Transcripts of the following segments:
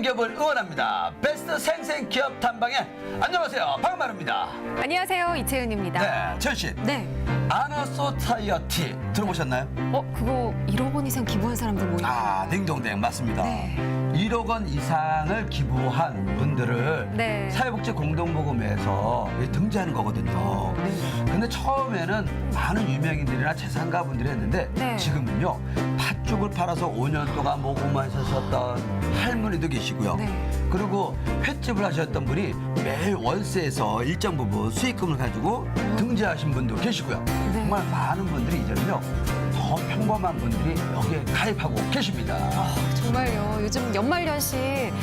기업을 응원합니다. 베스트 생생 기업 탐방에 안녕하세요, 박만우입니다. 안녕하세요, 이채은입니다. 네, 채은 씨. 네. 아너소사이어티 들어보셨나요? 그거 1억 원 이상 기부한 사람들 모임. 딩동댕 맞습니다. 네. 1억 원 이상을 기부한 분들을 네. 사회복지 공동모금에서 등재하는 거거든요. 근데 처음에는 많은 유명인들이나 재산가 분들이 했는데 네. 지금은요, 팥죽을 팔아서 5년 동안 모금하셨던 할머니도 계시고요. 네. 그리고 횟집을 하셨던 분이 매일 월세에서 일정 부분 수익금을 가지고 등재하신 분도 계시고요. 네. 정말 많은 분들이 이제는요, 더 평범한 분들이 여기에 가입하고 계십니다. 정말요. 요즘 연말연시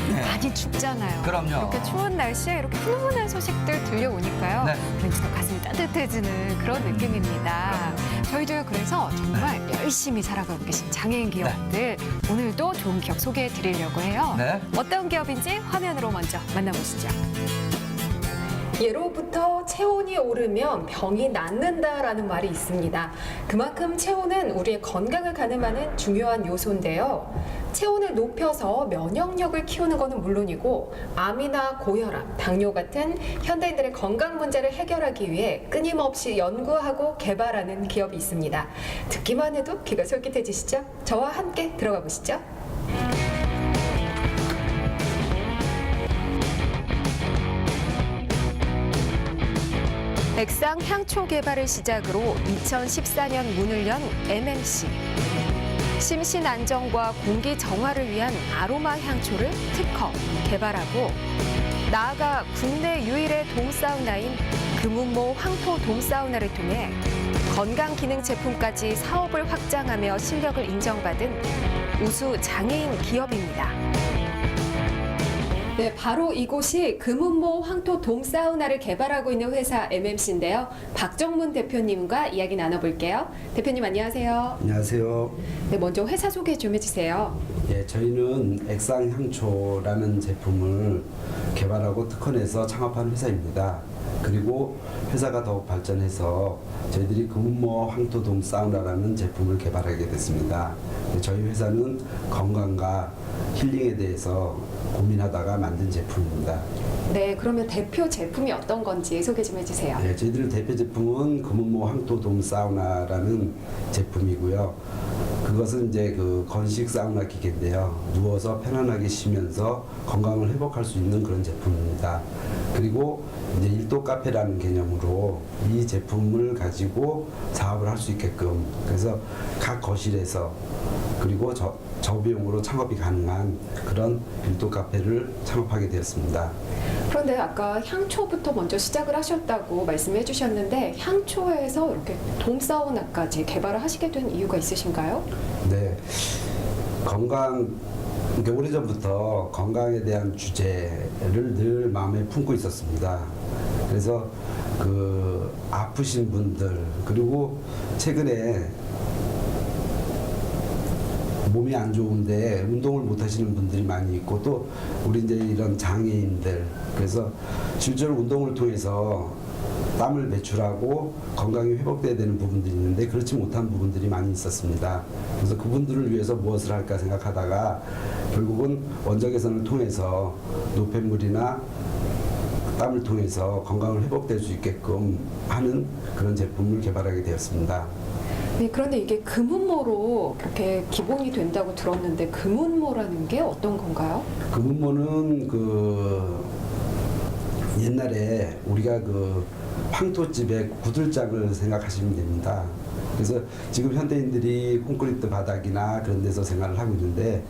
많이 춥잖아요. 그럼요. 이렇게 추운 날씨에 이렇게 훈훈한 소식들 들려오니까요. 네. 왠지 더 가슴이 따뜻해지는 그런 느낌입니다. 저희도 그래서 정말 열심히 살아가고 계신 장애인 기업들 오늘도 좋은 기업 소개해 드리려고 해요. 네. 어떤 기업인지 화면으로 먼저 만나보시죠. 예로부터 체온이 오르면 병이 낫는다라는 말이 있습니다. 그만큼 체온은 우리의 건강을 가늠하는 중요한 요소인데요. 체온을 높여서 면역력을 키우는 것은 물론이고 암이나 고혈압, 당뇨 같은 현대인들의 건강 문제를 해결하기 위해 끊임없이 연구하고 개발하는 기업이 있습니다. 듣기만 해도 귀가 솔깃해지시죠? 저와 함께 들어가 보시죠. 액상 향초 개발을 시작으로 2014년 문을 연 MMC. 심신 안정과 공기 정화를 위한 아로마 향초를 특허, 개발하고 나아가 국내 유일의 돔사우나인 금운모 황토 돔사우나를 통해 건강기능 제품까지 사업을 확장하며 실력을 인정받은 우수 장애인 기업입니다. 네, 바로 이곳이 금운모 황토 돔사우나를 개발하고 있는 회사 MMC인데요. 박정문 대표님과 이야기 나눠볼게요. 대표님 안녕하세요. 안녕하세요. 네, 먼저 회사 소개 좀 해주세요. 예, 저희는 액상향초라는 제품을 개발하고 특허내서 창업한 회사입니다. 그리고 회사가 더욱 발전해서 저희들이 금운모 황토돔 사우나라는 제품을 개발하게 됐습니다. 저희 회사는 건강과 힐링에 대해서 고민하다가 만든 제품입니다. 네, 그러면 대표 제품이 어떤 건지 소개 좀 해주세요. 네, 저희들 대표 제품은 금운모 황토돔 사우나라는 제품이고요. 그것은 이제 그 건식 사우나 기계인데요. 누워서 편안하게 쉬면서 건강을 회복할 수 있는 그런 제품입니다. 그리고 이제 일도 카페라는 개념으로 이 제품을 가지고 사업을 할 수 있게끔, 그래서 각 거실에서 그리고 저비용으로 창업이 가능한 그런 일도 카페를 창업하게 되었습니다. 그런데 아까 향초부터 먼저 시작을 하셨다고 말씀해 주셨는데 향초에서 이렇게 돔사우나까지 개발을 하시게 된 이유가 있으신가요? 네, 그러니까 오래전부터 건강에 대한 주제를 늘 마음에 품고 있었습니다. 그래서 그 아프신 분들, 그리고 최근에 몸이 안 좋은데 운동을 못 하시는 분들이 많이 있고, 또 우리 이제 이런 장애인들, 그래서 실제로 운동을 통해서 땀을 배출하고 건강이 회복돼야 되는 부분들이 있는데 그렇지 못한 부분들이 많이 있었습니다. 그래서 그분들을 위해서 무엇을 할까 생각하다가 결국은 원적외선을 통해서 노폐물이나 땀을 통해서 건강을 회복될 수 있게끔 하는 그런 제품을 개발하게 되었습니다. 네, 그런데 이게 금운모로 그렇게 기본이 된다고 들었는데 금운모라는 게 어떤 건가요? 금운모는 그 옛날에 우리가 그 황토집의 구들장을 생각하시면 됩니다. 그래서 지금 현대인들이 콘크리트 바닥이나 그런 데서 생활을 하고 있는데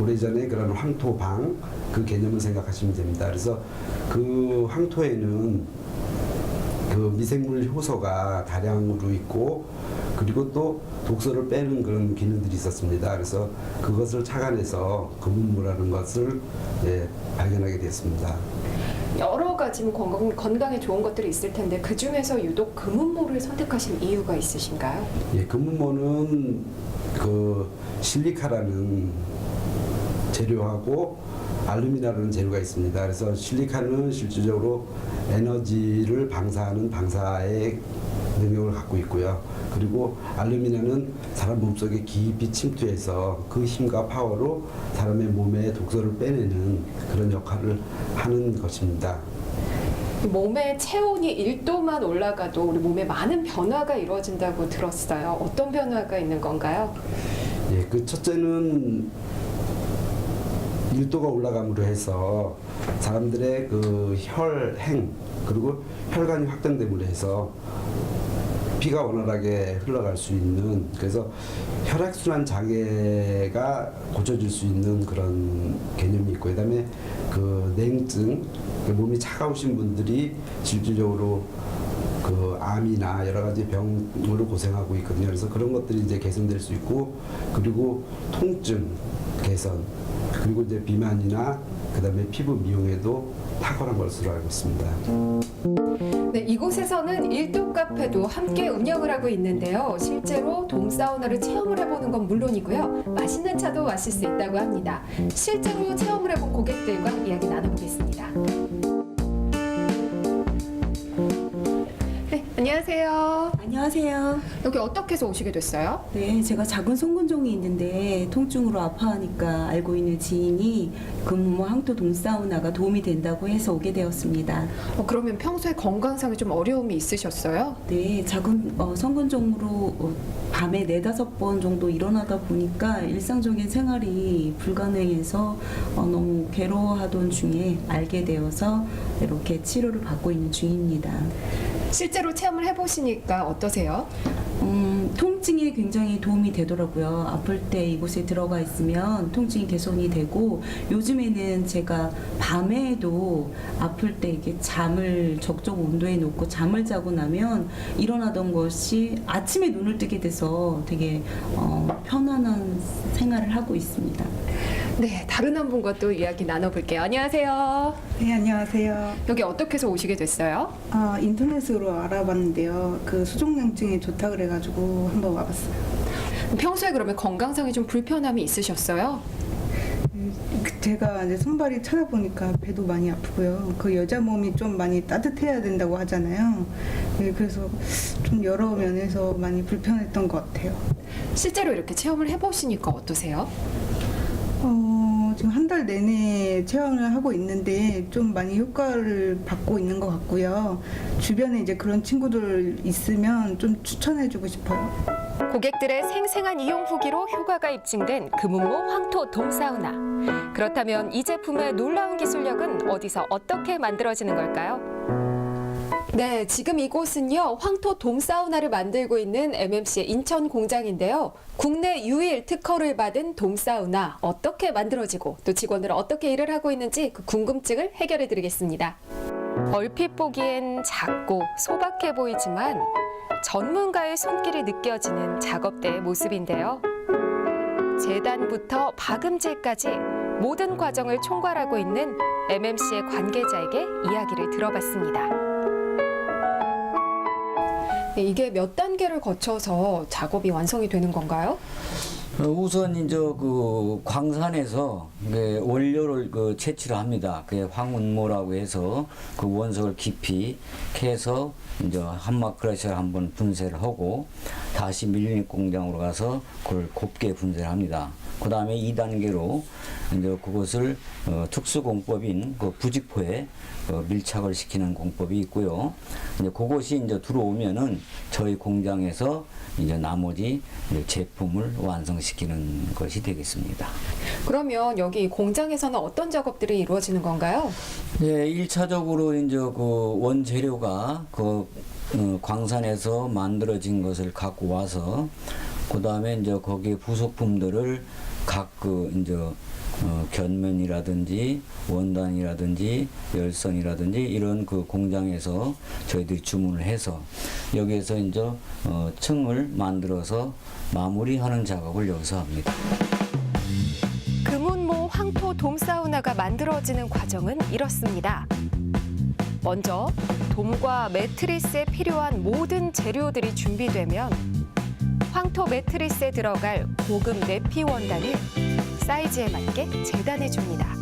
오래전에 그런 황토방 그 개념을 생각하시면 됩니다. 그래서 그 황토에는 그 미생물 효소가 다량으로 있고, 그리고 또 독소를 빼는 그런 기능들이 있었습니다. 그래서 그것을 착안해서 금운모라는 것을 발견하게 됐습니다. 여러 가지 건강에 좋은 것들이 있을 텐데 그 중에서 유독 금운모를 선택하신 이유가 있으신가요? 예, 금운모는 그 실리카라는 재료하고 알루미나라는 재료가 있습니다. 그래서 실리카는 실질적으로 에너지를 방사하는 방사액 능력을 갖고 있고요. 그리고 알루미늄은 사람 몸속에 깊이 침투해서 그 힘과 파워로 사람의 몸에 독소를 빼내는 그런 역할을 하는 것입니다. 몸의 체온이 1도만 올라가도 우리 몸에 많은 변화가 이루어진다고 들었어요. 어떤 변화가 있는 건가요? 예, 그 첫째는 1도가 올라감으로 해서 사람들의 그 혈행 그리고 혈관이 확장됨으로 해서 피가 원활하게 흘러갈 수 있는, 그래서 혈액순환 장애가 고쳐질 수 있는 그런 개념이 있고, 그다음에 그 냉증, 몸이 차가우신 분들이 실질적으로 그 암이나 여러 가지 병으로 고생하고 있거든요. 그래서 그런 것들이 이제 개선될 수 있고, 그리고 통증 개선, 그리고 이제 비만이나 그다음에 피부 미용에도 탁월한 것으로 알고 있습니다. 네, 이곳에서는 1도 카페도 함께 운영을 하고 있는데요. 실제로 돔사우나를 체험을 해보는 건 물론이고요. 맛있는 차도 마실 수 있다고 합니다. 실제로 체험을 해본 고객들과 이야기 나눠보겠습니다. 네, 안녕하세요. 안녕하세요. 여기 어떻게 해서 오시게 됐어요? 네, 제가 작은 송근종이 있는데 통증으로 아파하니까 알고 있는 지인이 금호 항토 돔사우나가 도움이 된다고 해서 오게 되었습니다. 그러면 평소에 건강상에 좀 어려움이 있으셨어요? 네, 작은 성근종으로 밤에 4-5번 정도 일어나다 보니까 일상적인 생활이 불가능해서 너무 괴로워하던 중에 알게 되어서 이렇게 치료를 받고 있는 중입니다. 실제로 체험을 해보시니까 어떠세요? 통증에 굉장히 도움이 되더라고요. 아플 때 이곳에 들어가 있으면 통증이 개선이 되고, 요즘에는 제가 밤에도 아플 때 이게 잠을 적정 온도에 놓고 잠을 자고 나면 일어나던 것이 아침에 눈을 뜨게 돼서 되게 편안한 생활을 하고 있습니다. 네, 다른 한 분과 또 이야기 나눠볼게요. 안녕하세요. 네, 안녕하세요. 여기 어떻게 해서 오시게 됐어요? 인터넷으로 알아봤는데요. 그 수족냉증에 좋다 그래가지고 한번 와봤어요. 평소에 그러면 건강상에 좀 불편함이 있으셨어요? 제가 이제 손발이 찾아보니까 배도 많이 아프고요. 그 여자 몸이 좀 많이 따뜻해야 된다고 하잖아요. 네, 그래서 좀 여러 면에서 많이 불편했던 것 같아요. 실제로 이렇게 체험을 해보시니까 어떠세요? 지금 한 달 내내 체험을 하고 있는데 좀 많이 효과를 받고 있는 것 같고요. 주변에 이제 그런 친구들 있으면 좀 추천해주고 싶어요. 고객들의 생생한 이용 후기로 효과가 입증된 금은모 황토 돔사우나. 그렇다면 이 제품의 놀라운 기술력은 어디서 어떻게 만들어지는 걸까요? 네, 지금 이곳은요, 황토 돔사우나를 만들고 있는 MMC의 인천 공장인데요. 국내 유일 특허를 받은 돔사우나 어떻게 만들어지고 또 직원들은 어떻게 일을 하고 있는지 그 궁금증을 해결해 드리겠습니다. 얼핏 보기엔 작고 소박해 보이지만 전문가의 손길이 느껴지는 작업대의 모습인데요. 재단부터 박음질까지 모든 과정을 총괄하고 있는 MMC의 관계자에게 이야기를 들어봤습니다. 이게 몇 단계를 거쳐서 작업이 완성이 되는 건가요? 우선 이제 그 광산에서 원료를 채취를 합니다. 그게 황운모라고 해서 그 원석을 깊이 캐서 이제 한마크라시를 한번 분쇄를 하고 다시 밀리닉 공장으로 가서 그걸 곱게 분쇄를 합니다. 그 다음에 2단계로 이제 그것을 특수 공법인 그 부직포에 밀착을 시키는 공법이 있고요. 이제 그것이 이제 들어오면은 저희 공장에서 이제 나머지 이제 제품을 완성시키는 것이 되겠습니다. 그러면 여기 공장에서는 어떤 작업들이 이루어지는 건가요? 네, 1차적으로 이제 그 원재료가 그 광산에서 만들어진 것을 갖고 와서 그 다음에 이제 거기에 부속품들을 각 이제 견면이라든지 원단이라든지 열선이라든지 이런 그 공장에서 저희들이 주문을 해서 여기에서 이제 층을 만들어서 마무리하는 작업을 여기서 합니다. 금운모 황토 돔사우나가 만들어지는 과정은 이렇습니다. 먼저 돔과 매트리스에 필요한 모든 재료들이 준비되면 황토 매트리스에 들어갈 고급 내피 원단을 사이즈에 맞게 재단해 줍니다.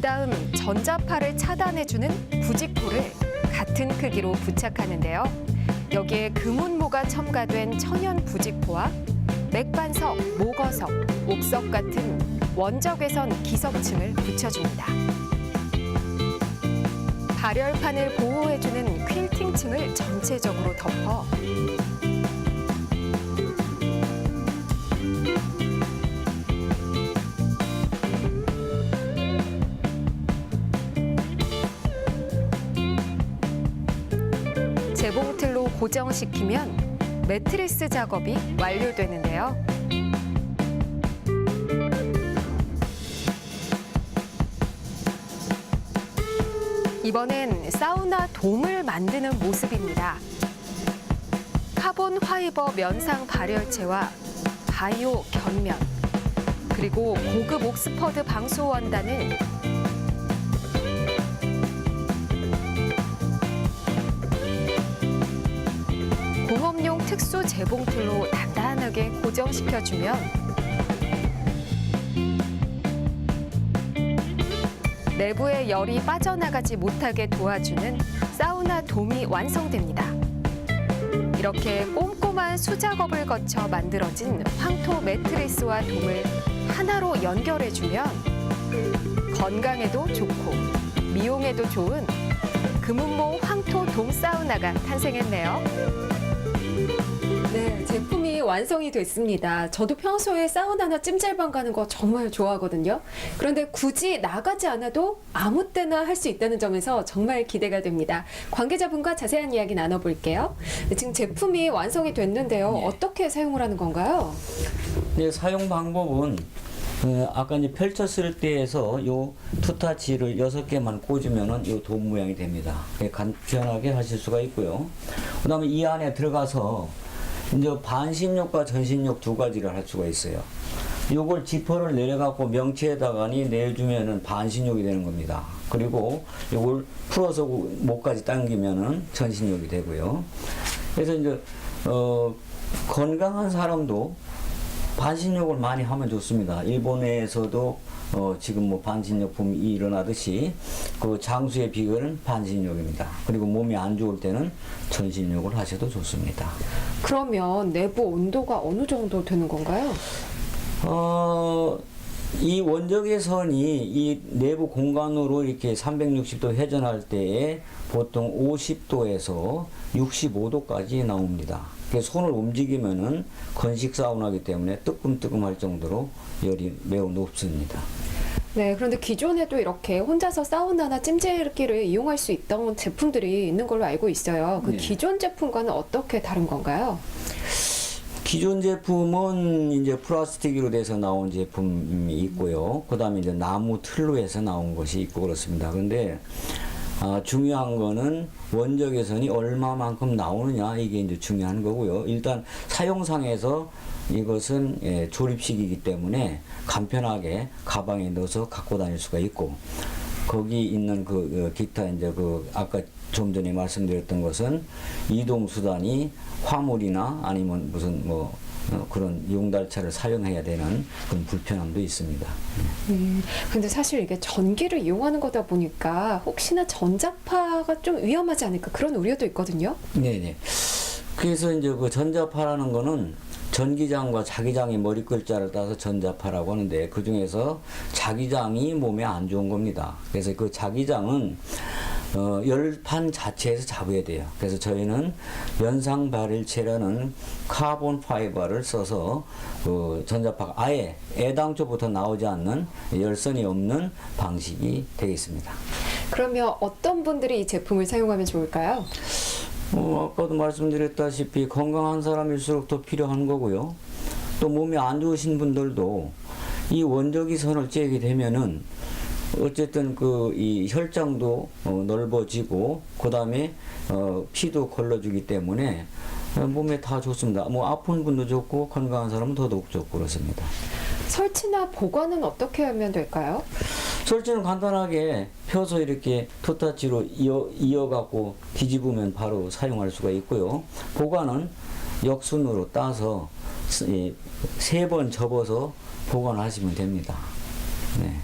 그다음 전자파를 차단해주는 부직포를 같은 크기로 부착하는데요. 여기에 금운모가 첨가된 천연 부직포와 맥반석, 목어석, 옥석 같은 원적외선 기석층을 붙여줍니다. 발열판을 보호해주는 퀼팅층을 전체적으로 덮어 재봉틀로 고정시키면 매트리스 작업이 완료되는데요. 이번엔 사우나 돔을 만드는 모습입니다. 카본 파이버 면상 발열체와 바이오 견면, 그리고 고급 옥스퍼드 방수 원단을 공업용 특수 재봉틀로 단단하게 고정시켜주면 내부의 열이 빠져나가지 못하게 도와주는 사우나 돔이 완성됩니다. 이렇게 꼼꼼한 수작업을 거쳐 만들어진 황토 매트리스와 돔을 하나로 연결해주면 건강에도 좋고 미용에도 좋은 금운모 황토 돔 사우나가 탄생했네요. 네, 제품이 완성이 됐습니다. 저도 평소에 사우나나 찜질방 가는 거 정말 좋아하거든요. 그런데 굳이 나가지 않아도 아무 때나 할 수 있다는 점에서 정말 기대가 됩니다. 관계자분과 자세한 이야기 나눠볼게요. 지금 제품이 완성이 됐는데요. 네. 어떻게 사용을 하는 건가요? 네, 사용 방법은 아까 이제 펼쳤을 때에서 요 투타치를 6개만 꽂으면은 요 돔 모양이 됩니다. 간편하게 하실 수가 있고요. 그다음에 이 안에 들어가서 이제 반신욕과 전신욕 두 가지를 할 수가 있어요. 요걸 지퍼를 내려갖고 명치에다가니 내주면은 반신욕이 되는 겁니다. 그리고 요걸 풀어서 목까지 당기면은 전신욕이 되고요. 그래서 이제 건강한 사람도 반신욕을 많이 하면 좋습니다. 일본에서도 지금 뭐 반신욕품이 일어나듯이 그 장수의 비결은 반신욕입니다. 그리고 몸이 안 좋을 때는 전신욕을 하셔도 좋습니다. 그러면 내부 온도가 어느 정도 되는 건가요? 이 원적외선이 이 내부 공간으로 이렇게 360도 회전할 때에 보통 50도에서 65도까지 나옵니다. 손을 움직이면은 건식 사우나이기 때문에 뜨끔뜨끔할 정도로 열이 매우 높습니다. 네, 그런데 기존에도 이렇게 혼자서 사우나나 찜질기를 이용할 수 있던 제품들이 있는 걸로 알고 있어요. 그 네. 기존 제품과는 어떻게 다른 건가요? 기존 제품은 이제 플라스틱으로 돼서 나온 제품이 있고요. 그 다음에 이제 나무 틀로 해서 나온 것이 있고 그렇습니다. 근데 중요한 거는 원적외선이 얼마만큼 나오느냐 이게 이제 중요한 거고요. 일단 사용상에서 이것은 조립식이기 때문에 간편하게 가방에 넣어서 갖고 다닐 수가 있고 거기 있는 그 기타 이제 그 아까 좀 전에 말씀드렸던 것은 이동 수단이 화물이나 아니면 무슨 뭐 그런 용달차를 사용해야 되는 그런 불편함도 있습니다. 근데 사실 이게 전기를 이용하는 거다 보니까 혹시나 전자파가 좀 위험하지 않을까 그런 우려도 있거든요. 네네. 그래서 이제 그 전자파라는 거는 전기장과 자기장의 머리 글자를 따서 전자파라고 하는데 그 중에서 자기장이 몸에 안 좋은 겁니다. 그래서 그 자기장은 열판 자체에서 잡아야 돼요. 그래서 저희는 연상 발열체라는 카본 파이버를 써서 그 전자파가 아예 애당초부터 나오지 않는 열선이 없는 방식이 되겠습니다. 그러면 어떤 분들이 이 제품을 사용하면 좋을까요? 아까도 말씀드렸다시피 건강한 사람일수록 더 필요한 거고요. 또 몸이 안 좋으신 분들도 이 원적외선을 쬐게 되면은 어쨌든 그 이 혈장도 넓어지고 그 다음에 피도 걸러주기 때문에 몸에 다 좋습니다. 뭐 아픈 분도 좋고 건강한 사람은 더더욱 좋고 그렇습니다. 설치나 보관은 어떻게 하면 될까요? 설치는 간단하게 펴서 이렇게 투타치로 이어갖고 뒤집으면 바로 사용할 수가 있고요. 보관은 역순으로 따서 3번 접어서 보관하시면 됩니다. 네.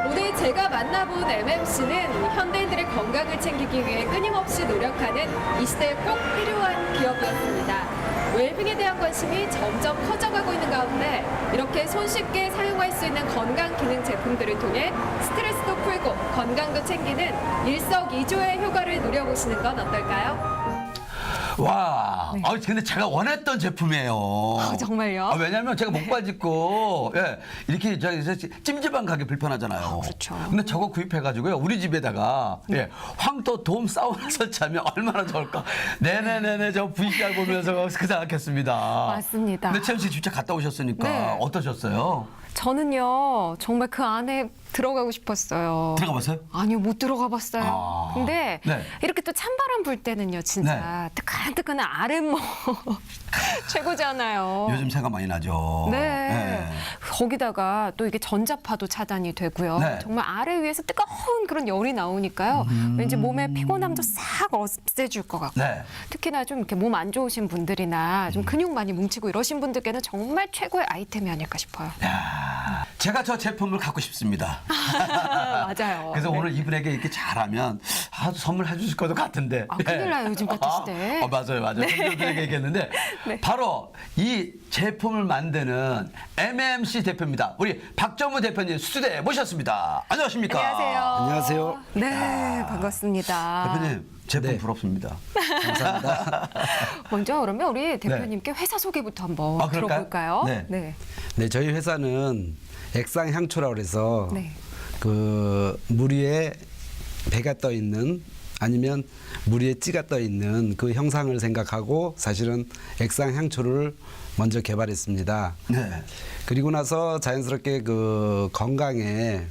오늘 제가 만나본 MMC는 현대인들의 건강을 챙기기 위해 끊임없이 노력하는 이 시대에 꼭 필요한 기업이었습니다. 웰빙에 대한 관심이 점점 커져가고 있는 가운데 이렇게 손쉽게 사용할 수 있는 건강 기능 제품들을 통해 스트레스도 풀고 건강도 챙기는 일석이조의 효과를 누려보시는 건 어떨까요? 와, 근데 제가 원했던 제품이에요. 정말요? 왜냐면 제가 목발 짚고, 예, 이렇게 찜질방 가기 불편하잖아요. 그렇죠. 근데 저거 구입해가지고요, 우리 집에다가, 예, 황토 돔 사우나 설치하면 얼마나 좋을까. 네네네네, 저 VCR 보면서 그 생각했습니다. 맞습니다. 근데 채연 씨 진짜 갔다 오셨으니까 네. 어떠셨어요? 저는요, 정말 그 안에 들어가고 싶었어요. 들어가 봤어요? 아니요, 못 들어가 봤어요. 아, 근데 네. 이렇게 또 찬바람 불 때는요, 진짜 뜨끈뜨끈한 아랫모 최고잖아요. 요즘 새가 많이 나죠. 네. 거기다가 또 이게 전자파도 차단이 되고요. 네. 정말 아래 위에서 뜨거운 그런 열이 나오니까요. 왠지 몸의 피곤함도 싹 없애줄 것 같고. 네. 특히나 좀 이렇게 몸 안 좋으신 분들이나 좀 근육 많이 뭉치고 이러신 분들께는 정말 최고의 아이템이 아닐까 싶어요. 야, 제가 저 제품을 갖고 싶습니다. 맞아요. 그래서 네. 오늘 이분에게 이렇게 잘하면 선물해 주실 것도 같은데. 큰일 나요, 요즘 같은 시대에. 맞아요. 손님들에게 얘기했는데 네. 바로 이 제품을 만드는 MMC 대표입니다. 우리 박정무 대표님 스튜디오에 모셨습니다. 안녕하십니까? 안녕하세요. 안녕하세요. 네, 반갑습니다. 대표님 제품 네. 부럽습니다. 감사합니다. 먼저 그러면 우리 대표님께 회사 소개부터 한번 아, 그럴까요? 들어볼까요? 네. 네, 저희 회사는 액상향초라고 해서 네. 그 물 위에 배가 떠 있는 아니면 물 위에 찌가 떠 있는 그 형상을 생각하고 사실은 액상향초를 먼저 개발했습니다. 네. 그리고 나서 자연스럽게 그 건강에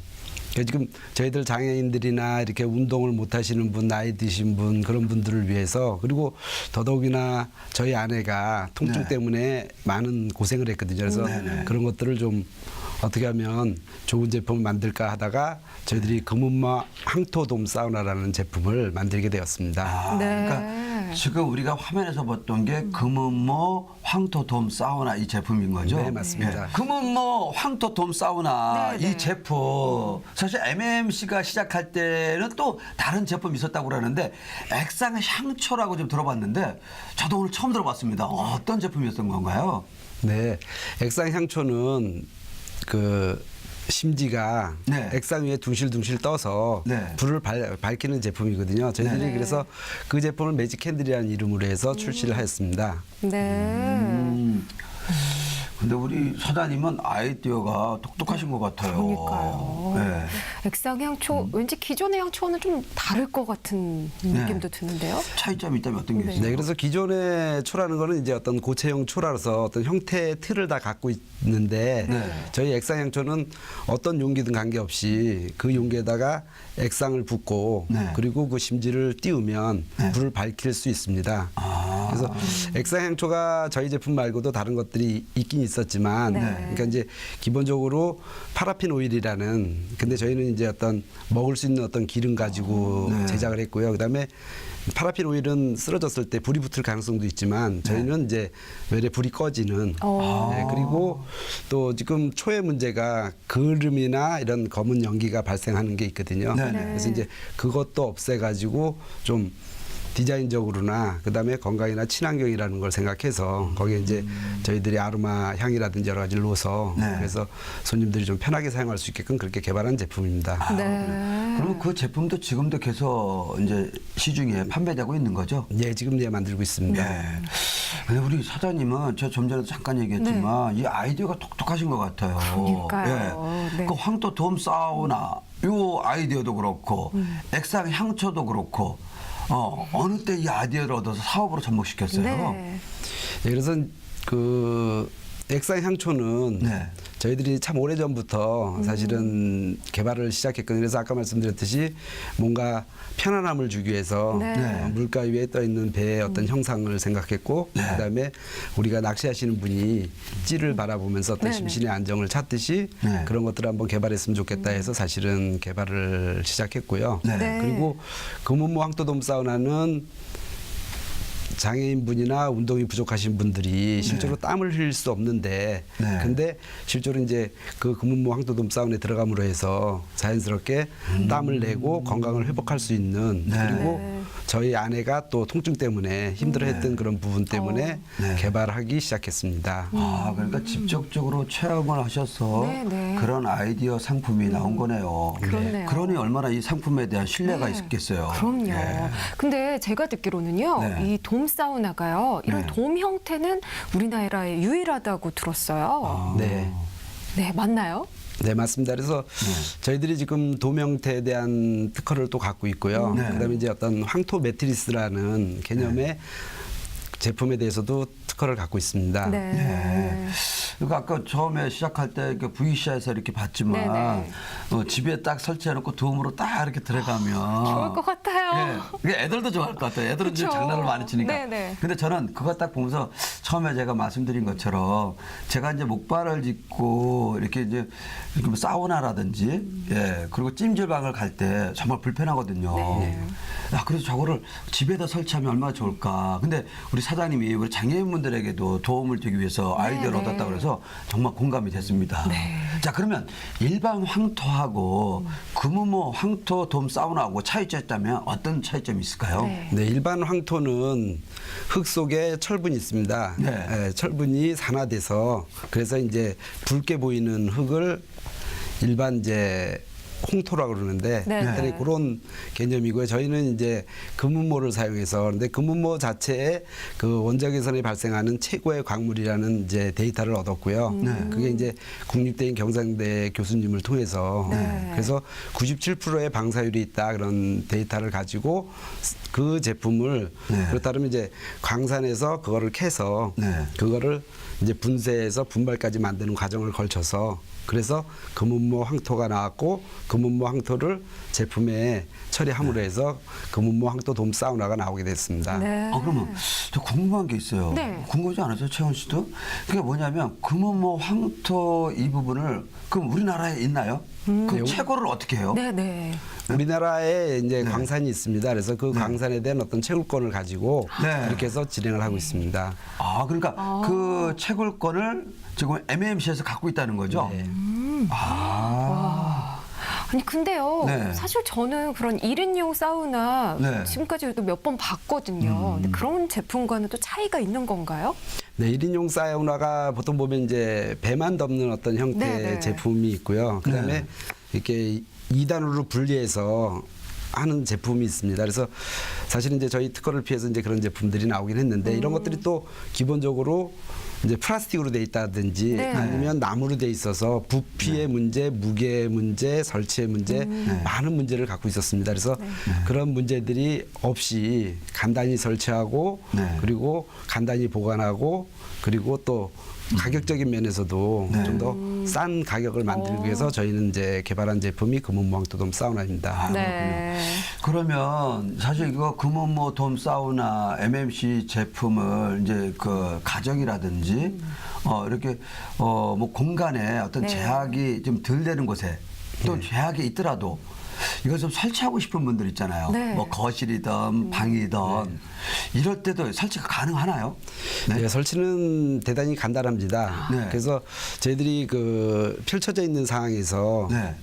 지금 저희들 장애인들이나 이렇게 운동을 못 하시는 분, 나이 드신 분 그런 분들을 위해서 그리고 더더욱이나 저희 아내가 통증 네. 때문에 많은 고생을 했거든요. 그래서 네네. 그런 것들을 좀 어떻게 하면 좋은 제품을 만들까 하다가 저희들이 금은마 황토돔 사우나라는 제품을 만들게 되었습니다. 아, 네. 그러니까 지금 우리가 화면에서 봤던 게 금은모 황토돔 사우나 이 제품인 거죠? 네, 맞습니다. 금은모 황토돔 사우나 네, 네. 이 제품 사실 MMC가 시작할 때는 또 다른 제품이 있었다고 그러는데 액상향초라고 좀 들어봤는데 저도 오늘 처음 들어봤습니다. 어떤 제품이었던 건가요? 네, 액상향초는 그 심지가 네. 액상 위에 둥실둥실 떠서 네. 불을 밝히는 제품이거든요. 저희들이 네. 그래서 그 제품을 매직 캔들이라는 이름으로 해서 출시를 하였습니다. 네. 근데 우리 사장님은 아이디어가 똑똑하신 것 같아요. 그러니까요. 네. 액상향초 왠지 기존의 향초는 좀 다를 것 같은 느낌도 드는데요. 차이점이 있다면 어떤 게 네. 있어요? 네, 그래서 기존의 초라는 거는 이제 어떤 고체형 초라서 어떤 형태의 틀을 다 갖고 있는데 네. 저희 액상향초는 어떤 용기든 관계없이 그 용기에다가 액상을 붓고 네. 그리고 그 심지를 띄우면 네. 불을 밝힐 수 있습니다. 아. 그래서 액상향초가 저희 제품 말고도 다른 것들이 있긴 있었지만 네. 그러니까 이제 기본적으로 파라핀 오일이라는 근데 저희는 이제 어떤 먹을 수 있는 어떤 기름 가지고 네. 제작을 했고요. 그다음에 파라핀 오일은 쓰러졌을 때 불이 붙을 가능성도 있지만 저희는 이제 외래 불이 꺼지는 네, 그리고 또 지금 초의 문제가 그름이나 이런 검은 연기가 발생하는 게 있거든요. 네네. 그래서 이제 그것도 없애가지고 좀 디자인적으로나 그다음에 건강이나 친환경이라는 걸 생각해서 거기에 이제 저희들이 아로마 향이라든지 여러 가지를 넣어서 네. 그래서 손님들이 좀 편하게 사용할 수 있게끔 그렇게 개발한 제품입니다. 네. 그러면 그 제품도 지금도 계속 이제 시중에 판매되고 있는 거죠? 예, 지금 예 만들고 있습니다. 네. 근데 우리 사장님은 저 좀 전에 잠깐 얘기했지만 이 아이디어가 독특하신 것 같아요. 그러니까요. 네. 그 황토 돔 사우나 요 아이디어도 그렇고 액상 향초도 그렇고 어느 때 이 아이디어를 얻어서 사업으로 접목시켰어요? 네. 예, 그래서 그 액상 향초는 네. 저희들이 참 오래 전부터 사실은 개발을 시작했거든요. 그래서 아까 말씀드렸듯이 뭔가 편안함을 주기 위해서 네. 물가 위에 떠 있는 배의 어떤 형상을 생각했고 네. 그다음에 우리가 낚시하시는 분이 찌를 바라보면서 어떤 네네. 심신의 안정을 찾듯이 네. 그런 것들을 한번 개발했으면 좋겠다 해서 사실은 개발을 시작했고요. 네. 네. 그리고 금은모 황토돔 사우나는 장애인분이나 운동이 부족하신 분들이 실제로 땀을 흘릴 수 없는데 네. 근데 실제로 이제 그 금은모 황토돔 사운에 들어감으로 해서 자연스럽게 땀을 내고 건강을 회복할 수 있는 네. 그리고 네. 저희 아내가 또 통증 때문에 힘들어했던 그런 부분 때문에 네. 개발하기 시작했습니다. 아, 그러니까 직접적으로 체험을 하셔서 네, 네. 그런 아이디어 상품이 나온 거네요. 그렇네요. 그러니 얼마나 이 상품에 대한 신뢰가 있겠어요. 그럼요. 예. 근데 제가 듣기로는요, 네. 이 돔 사우나가요, 이런 네. 돔 형태는 우리나라에 유일하다고 들었어요. 네. 네, 맞나요? 네, 맞습니다. 그래서 저희들이 지금 도명태에 대한 특허를 또 갖고 있고요. 네. 그다음에 이제 어떤 황토 매트리스라는 개념의 제품에 대해서도 특허를 갖고 있습니다. 네. 그러니까 아까 처음에 시작할 때 VCR에서 이렇게 봤지만 집에 딱 설치해놓고 도움으로 딱 이렇게 들어가면 좋을 것 같아요. 예. 이게 애들도 좋아할 것 같아요. 애들은 이제 그쵸. 장난을 많이 치니까. 네네. 근데 저는 그거 딱 보면서 처음에 제가 말씀드린 것처럼 제가 이제 목발을 짚고 이렇게 이제 이렇게 뭐 사우나라든지 예 그리고 찜질방을 갈 때 정말 불편하거든요. 네. 야 그래서 저거를 집에다 설치하면 얼마나 좋을까. 근데 우리 사장님이 우리 장애인분들에게도 도움을 주기 위해서 아이디어를 네. 얻었다 그래서 정말 공감이 됐습니다. 네. 자 그러면 일반 황토하고 금은모 황토 돔 사우나하고 차이점이 있다면 어떤 차이점이 있을까요? 네. 네, 일반 황토는 흙 속에 철분이 있습니다. 네. 예, 철분이 산화돼서 그래서 이제 붉게 보이는 흙을 일반 이제 홍토라고 그러는데 네. 일단은 그런 개념이고요. 저희는 이제 금은모를 사용해서 그런데 금은모 자체에 그 원적외선에 발생하는 최고의 광물이라는 이제 데이터를 얻었고요. 그게 이제 국립대인 경상대 교수님을 통해서 그래서 97%의 방사율이 있다 그런 데이터를 가지고 그 제품을 네. 그렇다면 이제 광산에서 그거를 캐서 네. 그거를 이제 분쇄해서 분발까지 만드는 과정을 걸쳐서 그래서 금은모 황토가 나왔고 금은모 황토를 제품에 처리함으로 해서 금은모 황토 돔 사우나가 나오게 됐습니다. 네. 아 그러면 저 궁금한 게 있어요. 네. 궁금하지 않으세요, 최원 씨도? 그게 뭐냐면 금은모 황토 이 부분을 그럼 우리나라에 있나요? 그 채굴을 어떻게 해요? 네네. 우리나라에 이제 광산이 있습니다. 그래서 그 광산에 대한 어떤 채굴권을 가지고 네. 이렇게 해서 진행을 하고 있습니다. 아 그러니까 그 채굴권을 지금 MMC에서 갖고 있다는 거죠? 네. 아. 아니 근데요, 네. 사실 저는 그런 1인용 사우나 네. 지금까지도 몇 번 봤거든요. 근데 그런 제품과는 또 차이가 있는 건가요? 네, 1인용 사우나가 보통 보면 이제 배만 덮는 어떤 형태의 네네. 제품이 있고요. 그다음에 네. 이렇게 2단으로 분리해서 하는 제품이 있습니다. 그래서 사실은 이제 저희 특허를 피해서 이제 그런 제품들이 나오긴 했는데 이런 것들이 또 기본적으로 이제 플라스틱으로 돼 있다든지 네. 아니면 나무로 돼 있어서 부피의 문제, 무게 문제, 설치의 문제 많은 문제를 갖고 있었습니다. 그래서 그런 문제들이 없이 간단히 설치하고 네. 그리고 간단히 보관하고 그리고 또 가격적인 면에서도 네. 좀 더 싼 가격을 만들기 위해서 저희는 이제 개발한 제품이 금은모 황토돔 사우나입니다. 네. 그러면 사실 이거 금은모 돔 사우나 MMC 제품을 이제 그 가정이라든지 이렇게 뭐 공간에 어떤 네. 제약이 좀 덜 되는 곳에 또 제약이 있더라도 이걸 좀 설치하고 싶은 분들 있잖아요. 네. 뭐 거실이든 방이든 이럴 때도 설치가 가능하나요? 네, 설치는 대단히 간단합니다. 네. 그래서 저희들이 그 펼쳐져 있는 상황에서 네.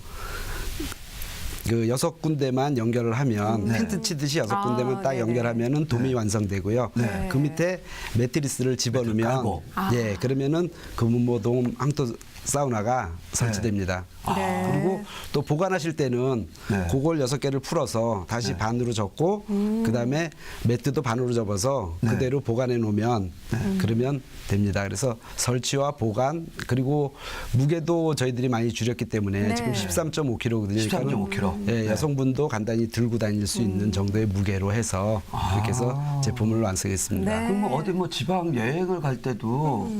그 6군데만 연결을 하면 텐트 치듯이 6군데만 딱 네네. 연결하면은 돔이 완성되고요. 네. 그 밑에 매트리스를 집어넣으면 깔고. 예, 그러면은 금은모 돔 황토 사우나가 설치됩니다. 네. 그리고 또 보관하실 때는 네. 그걸 6개를 풀어서 다시 반으로 접고 그다음에 매트도 반으로 접어서 네. 그대로 보관해 놓으면 그러면 됩니다. 그래서 설치와 보관 그리고 무게도 저희들이 많이 줄였기 때문에 네. 지금 13.5kg거든요. 13.5kg. 예, 네. 여성분도 간단히 들고 다닐 수 있는 정도의 무게로 해서 이렇게 해서 제품을 완성했습니다. 네. 그럼 뭐 어디 뭐 지방 여행을 갈 때도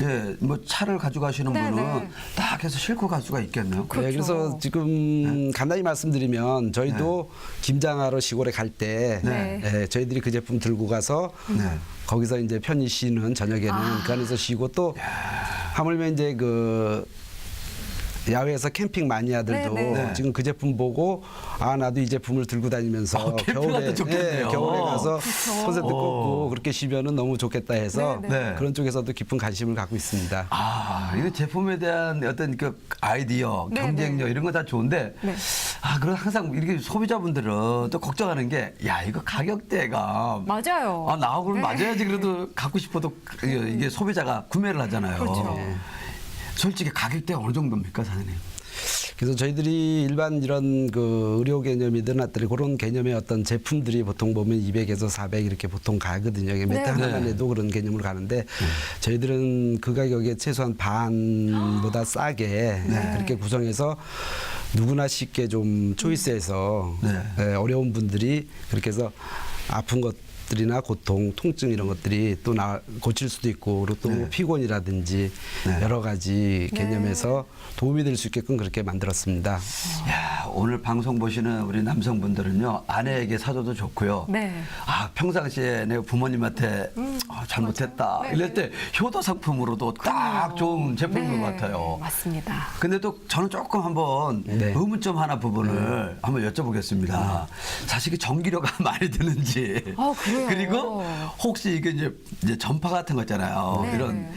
예, 뭐 차를 가져가시는 네네. 분은 딱 해서 싣고 갈 수가 있겠네요. 네, 그렇죠. 그래서 지금 간단히 말씀드리면 저희도 김장하러 시골에 갈 때 네. 저희들이 그 제품 들고 가서 네. 거기서 이제 편히 쉬는 저녁에는 그 안에서 쉬고 또 하물며 이제 그 야외에서 캠핑 마니아들도 네. 지금 그 제품 보고 아 나도 이 제품을 들고 다니면서 캠핑화도 좋겠네요. 겨울에 가서 그쵸. 콘센트 꽂고 그렇게 쉬면은 너무 좋겠다 해서 네, 네. 그런 쪽에서도 깊은 관심을 갖고 있습니다. 아, 이거 제품에 대한 어떤 그 아이디어, 네, 경쟁력 네. 이런 거 다 좋은데, 네. 아, 그럼 항상 이렇게 소비자분들은 또 걱정하는 게, 야, 이거 가격대가 맞아요. 아, 나하고 네. 맞아야지 그래도 갖고 싶어도 이게 소비자가 구매를 하잖아요. 그렇죠. 네. 솔직히 가격대가 어느 정도입니까, 사장님? 그래서 저희들이 일반 이런 그 의료 개념이든 하여튼 그런 개념의 어떤 제품들이 보통 보면 200에서 400 이렇게 보통 가거든요. 네. 메타 하나만 네. 해도 그런 개념으로 가는데 저희들은 그 가격에 최소한 반보다 싸게 그렇게 구성해서 누구나 쉽게 좀 초이스해서 네. 어려운 분들이 그렇게 해서 아픈 것들이나 고통, 통증 이런 것들이 또 고칠 수도 있고 그리고 또 네. 피곤이라든지 네. 여러 가지 개념에서 도움이 될 수 있게끔 그렇게 만들었습니다. 야, 오늘 방송 보시는 우리 남성분들은요, 아내에게 사줘도 좋고요. 네. 아, 평상시에 내가 부모님한테 아, 잘못했다. 맞아요. 이럴 때 효도 상품으로도 딱 좋은 제품인 네, 것 같아요. 맞습니다. 근데 또 저는 조금 한번 네. 의문점 하나 부분을 한번 여쭤보겠습니다. 사실 그 전기료가 많이 드는지. 그래요? 그리고 혹시 이게 이제 전파 같은 거 있잖아요. 네. 이런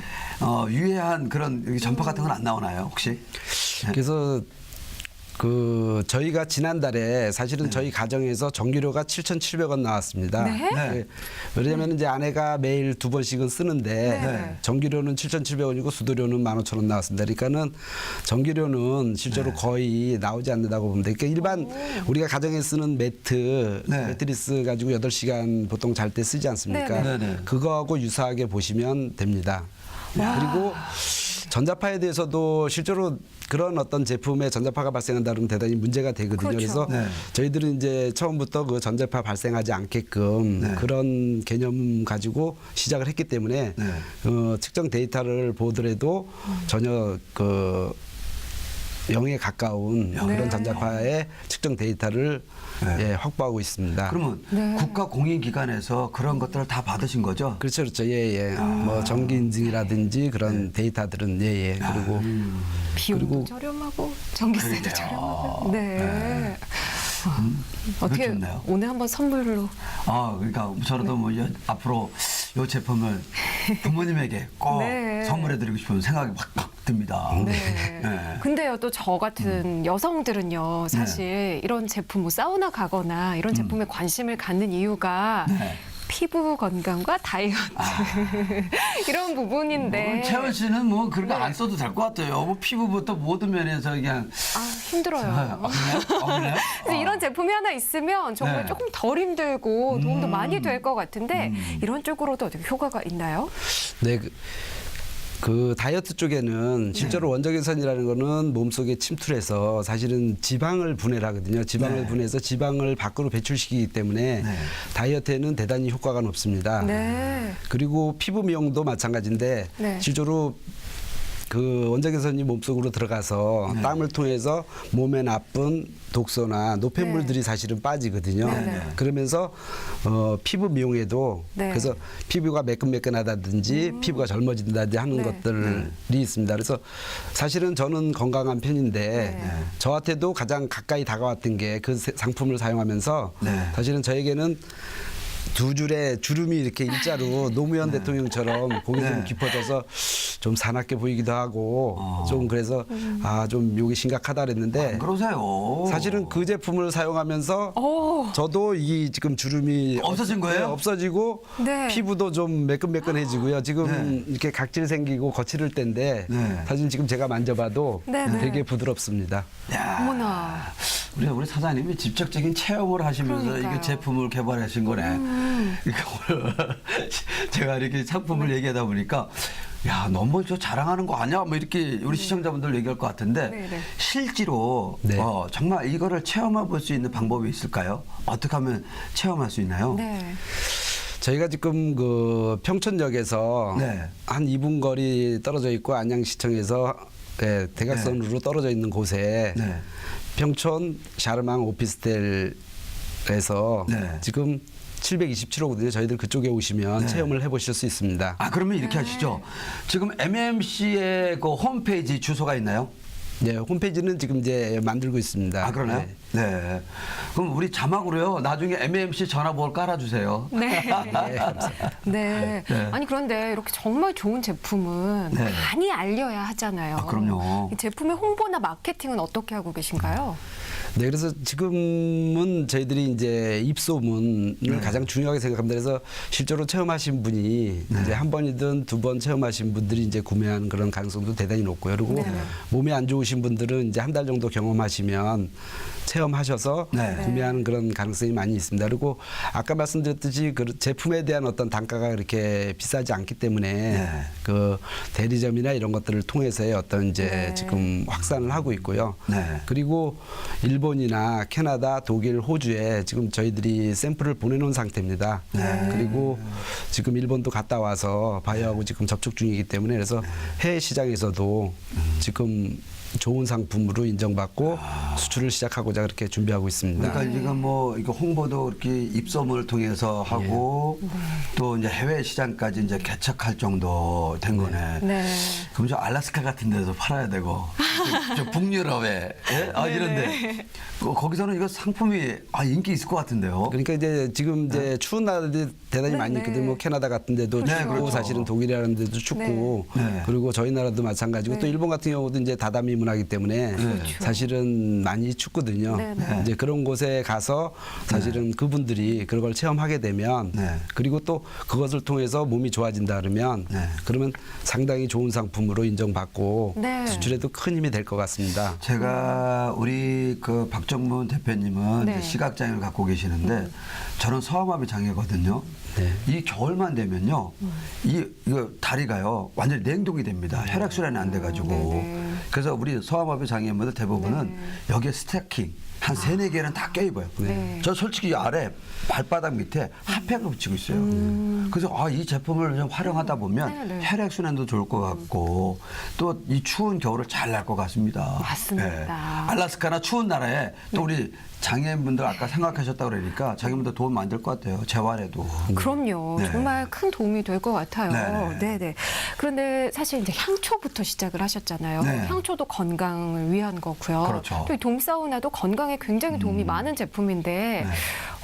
유해한 그런 전파 같은 건 안 나오나요, 혹시? 그래서 그 저희가 지난달에 사실은 저희 가정에서 전기료가 7,700원 나왔습니다. 네? 네. 왜냐하면 이제 아내가 매일 2번씩은 쓰는데 네. 전기료는 7,700원이고 수도료는 15,000원 나왔습니다. 그러니까는 전기료는 실제로 거의 나오지 않는다고 보면 돼요. 그러니까 일반 우리가 가정에 쓰는 매트, 네. 매트리스 가지고 8시간 보통 잘 때 쓰지 않습니까? 네, 네. 네. 그거하고 유사하게 보시면 됩니다. 그리고 전자파에 대해서도 실제로 그런 어떤 제품에 전자파가 발생한다 그러면 대단히 문제가 되거든요. 그렇죠. 그래서 네. 저희들은 이제 처음부터 그 전자파 발생하지 않게끔 네. 그런 개념 가지고 시작을 했기 때문에 네. 측정 데이터를 보더라도 전혀 그 0에 가까운 그런 전자파의 측정 데이터를 네. 확보하고 있습니다. 그러면 국가 공인기관에서 그런 것들을 다 받으신 거죠? 그렇죠, 그렇죠. 예, 예. 뭐 정기 인증이라든지 그런 데이터들은 예, 예. 그리고 비용도 그리고- 저렴하고 전기세도 그러게요. 저렴하고. 네. 어떻게 좋네요. 오늘 한번 선물로 아, 그러니까 저라도 뭐 앞으로 이 제품을 부모님에게 꼭 네. 선물해드리고 싶은 생각이 막 듭니다. 네. 네. 근데요, 또 저 같은 여성들은요, 사실 이런 제품, 뭐 사우나 가거나 이런 제품에 관심을 갖는 이유가 네. 피부 건강과 다이어트 이런 부분인데. 채원 씨는 뭐 그런 거 안 써도 될 것 같아요. 뭐 피부부터 모든 면에서 그냥 힘들어요. 그래요? 그래서 이런 제품이 하나 있으면 정말 네. 조금 덜 힘들고 도움도 많이 될 것 같은데 이런 쪽으로도 어떻게 효과가 있나요? 네. 그 다이어트 쪽에는 실제로 원적외선이라는 거는 몸속에 침투를 해서 사실은 지방을 분해를 하거든요. 지방을 네. 분해해서 지방을 밖으로 배출시키기 때문에 네. 다이어트에는 대단히 효과가 높습니다. 네. 그리고 피부 미용도 마찬가지인데 네. 실제로 그 원적외선이 몸속으로 들어가서 네. 땀을 통해서 몸에 나쁜 독소나 노폐물들이 사실은 빠지거든요. 네, 네. 그러면서 피부 미용에도 네. 그래서 피부가 매끈매끈하다든지 피부가 젊어진다든지 하는 네. 것들이 있습니다. 그래서 사실은 저는 건강한 편인데 네. 저한테도 가장 가까이 다가왔던 게 그 상품을 사용하면서 네. 사실은 저에게는 두 줄의 주름이 이렇게 일자로 노무현 대통령처럼 고개 좀 네. 깊어져서 좀 사납게 보이기도 하고 좀 그래서 좀 요게 심각하다 그랬는데 안 그러세요. 사실은 그 제품을 사용하면서 오. 저도 이 지금 주름이 없어진 거예요? 네, 없어지고 네. 피부도 좀 매끈매끈해지고요. 지금 네. 이렇게 각질 생기고 거칠을 때인데 네. 사실 지금 제가 만져봐도 네, 네. 되게 부드럽습니다. 야, 어머나. 우리 사장님이 직접적인 체험을 하시면서 그러니까요. 이게 제품을 개발하신 거네. 그러니까 오늘 제가 이렇게 상품을 얘기하다 보니까 야, 너무 저 자랑하는 거 아니야? 뭐 이렇게 우리 시청자분들 얘기할 것 같은데 네, 네. 실제로 네. 정말 이거를 체험해 볼 수 있는 방법이 있을까요? 어떻게 하면 체험할 수 있나요? 네. 저희가 지금 그 평촌역에서 네. 한 2분 거리 떨어져 있고 안양시청에서 대각선으로 떨어져 있는 곳에 네. 평촌 샤르망 오피스텔에서 네. 지금 727호거든요. 저희들 그쪽에 오시면 네. 체험을 해보실 수 있습니다. 아, 그러면 이렇게 하시죠. 지금 MMC의 그 홈페이지 주소가 있나요? 네, 홈페이지는 지금 이제 만들고 있습니다. 아, 그러나요? 네. 네. 그럼 우리 자막으로요. 나중에 MAMC 전화번호 깔아주세요. 네. 네. 네. 아니 그런데 이렇게 정말 좋은 제품은 네. 많이 알려야 하잖아요. 아, 그럼요. 이 제품의 홍보나 마케팅은 어떻게 하고 계신가요? 네, 그래서 지금은 저희들이 이제 입소문을 네. 가장 중요하게 생각합니다. 그래서 실제로 체험하신 분이 네. 이제 한 번이든 두 번 체험하신 분들이 이제 구매하는 그런 가능성도 대단히 높고요. 그리고 네. 몸이 안 좋으신 분들은 이제 한 달 정도 경험하시면 체험하셔서 네. 구매하는 그런 가능성이 많이 있습니다. 그리고 아까 말씀드렸듯이 그 제품에 대한 어떤 단가가 그렇게 비싸지 않기 때문에 네. 그 대리점이나 이런 것들을 통해서의 어떤 이제 네. 지금 확산을 하고 있고요. 네. 그리고 일본이나 캐나다, 독일, 호주에 지금 저희들이 샘플을 보내놓은 상태입니다. 네. 그리고 지금 일본도 갔다 와서 바이오하고 지금 접촉 중이기 때문에 그래서 해외 시장에서도 지금 좋은 상품으로 인정받고 수출을 시작하고자 그렇게 준비하고 있습니다. 그러니까 지금 뭐 이거 홍보도 이렇게 입소문을 통해서 하고 또 이제 해외 시장까지 이제 개척할 정도 된 거네. 네. 그럼 저 알래스카 같은 데서 팔아야 되고 저 북유럽에 예? 아 이런데 거기서는 이거 상품이 인기 있을 것 같은데요. 그러니까 이제 지금 이제 추운 나라들이 대단히 네, 많이 네. 있거든요. 뭐 캐나다 같은 데도 네, 춥고 그렇죠. 사실은 독일이라는 데도 춥고 네. 그리고 저희 나라도 마찬가지고 네. 또 일본 같은 경우도 이제 다다미 문화이기 때문에 사실은 많이 춥거든요. 네, 네. 이제 그런 곳에 가서 사실은 그분들이 그런 걸 체험하게 되면 네. 그리고 또 그것을 통해서 몸이 좋아진다 그러면 네. 그러면 상당히 좋은 상품으로 인정받고 네. 수출에도 큰 힘이 될 것 같습니다. 제가 우리 그 박정문 대표님은 네. 이제 시각장애를 갖고 계시는데 저는 소아마비 장애거든요. 네. 이 겨울만 되면요, 이거 다리가요 완전히 냉동이 됩니다. 혈액순환이 안 돼가지고. 네네. 그래서 우리 소아마비 장애인분들 대부분은 여기에 스태킹 한 세네 개는 다 껴입어요. 네. 저 솔직히 이 아래 발바닥 밑에 핫팩을 붙이고 있어요. 그래서 이 제품을 좀 활용하다 보면 네네. 혈액순환도 좋을 것 같고 또 이 추운 겨울을 잘 날 것 같습니다. 맞습니다. 알래스카나 추운 나라에 또 우리 장애인분들 아까 생각하셨다고 그러니까 장애인분들 도움 많이 될 것 같아요. 재활에도. 그럼요. 네. 정말 큰 도움이 될 것 같아요. 네네. 네네. 그런데 사실 이제 향초부터 시작을 하셨잖아요. 네. 향초도 건강을 위한 거고요. 그렇죠. 또 이 돔사우나도 건강에 굉장히 도움이 많은 제품인데 네.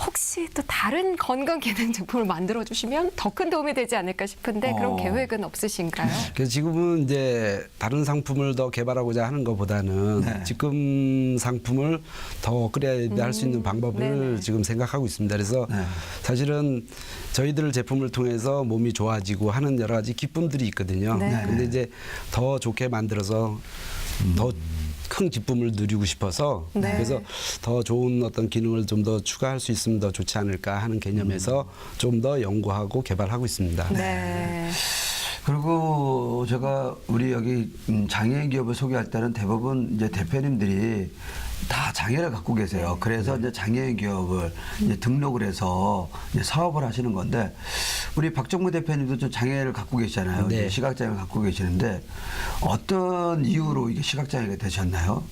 혹시 또 다른 건강 기능 제품을 만들어 주시면 더 큰 도움이 되지 않을까 싶은데 그런 계획은 없으신가요? 그래서 지금은 이제 다른 상품을 더 개발하고자 하는 것보다는 네. 지금 상품을 더 업그레이드 할 수 있는 방법을 네네. 지금 생각하고 있습니다. 그래서 네. 사실은 저희들 제품을 통해서 몸이 좋아지고 하는 여러 가지 기쁨들이 있거든요. 네. 근데 이제 더 좋게 만들어서 더 큰 기쁨을 누리고 싶어서 네. 그래서 더 좋은 어떤 기능을 좀 더 추가할 수 있으면 더 좋지 않을까 하는 개념에서 좀 더 연구하고 개발하고 있습니다. 네. 그리고 제가 우리 여기 장애인 기업을 소개할 때는 대부분 이제 대표님들이 다 장애를 갖고 계세요. 그래서 이제 장애인 기업을 이제 등록을 해서 이제 사업을 하시는 건데 우리 박정무 대표님도 좀 장애를 갖고 계시잖아요. 네. 이제 시각장애를 갖고 계시는데 어떤 이유로 이게 시각장애가 되셨나요?